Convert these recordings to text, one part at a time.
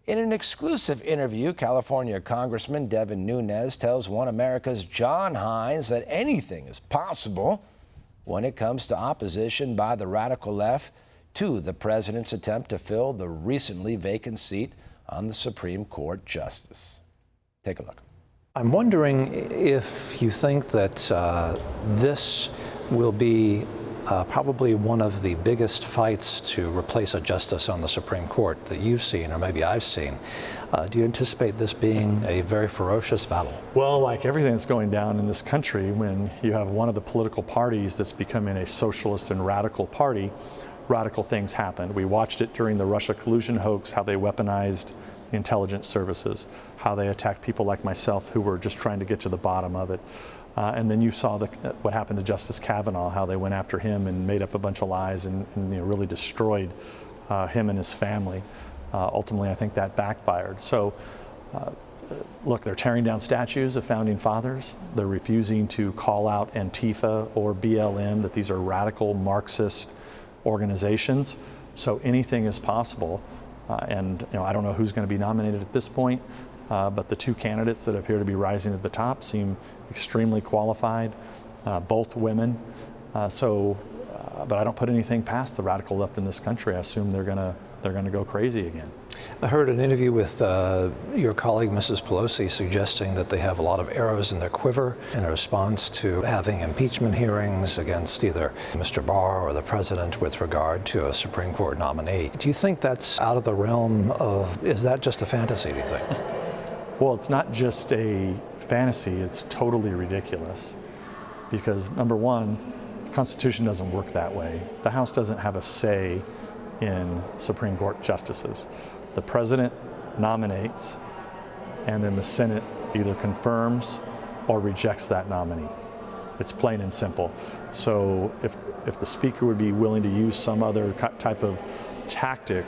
In an exclusive interview, California Congressman Devin Nunes tells One America's John Hines that anything is possible when it comes to opposition by the radical left to the president's attempt to fill the recently vacant seat on the Supreme Court justice. Take a look. I'm wondering if you think that this will be probably one of the biggest fights to replace a justice on the Supreme Court that you've seen, or maybe I've seen. Do you anticipate this being a very ferocious battle? Well, like everything that's going down in this country, when you have one of the political parties that's becoming a socialist and radical party, radical things happen. We watched it during the Russia collusion hoax, how they weaponized the intelligence services, how they attacked people like myself who were just trying to get to the bottom of it. And then you saw what happened to Justice Kavanaugh, how they went after him and made up a bunch of lies and really destroyed him and his family. Ultimately, I think that backfired. So, look, they're tearing down statues of founding fathers. They're refusing to call out Antifa or BLM, that these are radical Marxist organizations. So anything is possible. And I don't know who's going to be nominated at this point. But the two candidates that appear to be rising at the top seem extremely qualified, both women. But I don't put anything past the radical left in this country. I assume they're gonna go crazy again. I heard an interview with your colleague, Mrs. Pelosi, suggesting that they have a lot of arrows in their quiver in response to having impeachment hearings against either Mr. Barr or the president with regard to a Supreme Court nominee. Do you think that's out of the realm of, is that just a fantasy, do you think? Well, it's not just a fantasy, it's totally ridiculous. Because number one, the Constitution doesn't work that way. The House doesn't have a say in Supreme Court justices. The president nominates, and then the Senate either confirms or rejects that nominee. It's plain and simple. So if the Speaker would be willing to use some other type of tactic,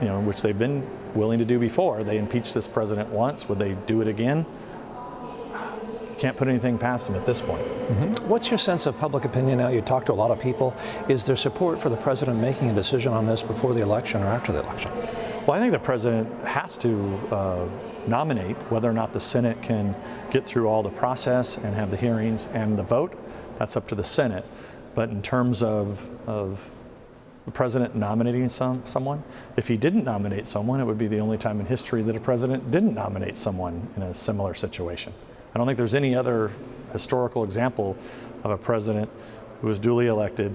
which they've been willing to do before. They impeached this president once. Would they do it again? Can't put anything past them at this point. Mm-hmm. What's your sense of public opinion now? You talk to a lot of people. Is there support for the president making a decision on this before the election or after the election? Well, I think the president has to nominate. Whether or not the Senate can get through all the process and have the hearings and the vote, that's up to the Senate. But in terms of the president nominating someone, if he didn't nominate someone, it would be the only time in history that a president didn't nominate someone in a similar situation. I don't think there's any other historical example of a president who was duly elected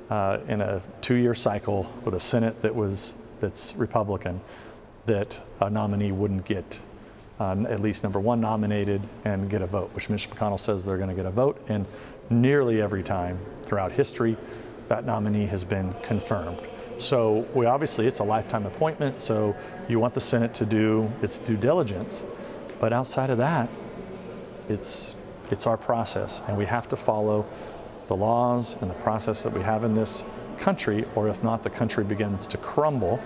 in a 2-year cycle with a Senate that's Republican, that a nominee wouldn't get at least number one nominated and get a vote, which Mitch McConnell says they're going to get a vote, and nearly every time throughout history that nominee has been confirmed. So it's a lifetime appointment, so you want the Senate to do its due diligence. But outside of that, it's our process, and we have to follow the laws and the process that we have in this country, or if not, the country begins to crumble,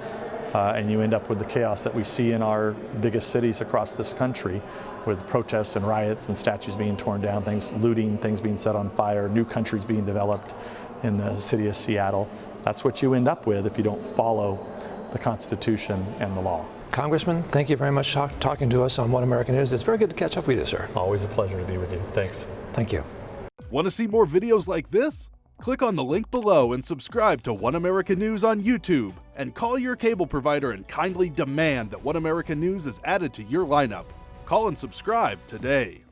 and you end up with the chaos that we see in our biggest cities across this country, with protests and riots and statues being torn down, looting, things being set on fire, new countries being developed in the city of Seattle. That's what you end up with if you don't follow the Constitution and the law. Congressman, thank you very much for talking to us on One America News. It's very good to catch up with you, sir. Always a pleasure to be with you. Thanks. Thank you. Want to see more videos like this? Click on the link below and subscribe to One America News on YouTube. And call your cable provider and kindly demand that One America News is added to your lineup. Call and subscribe today.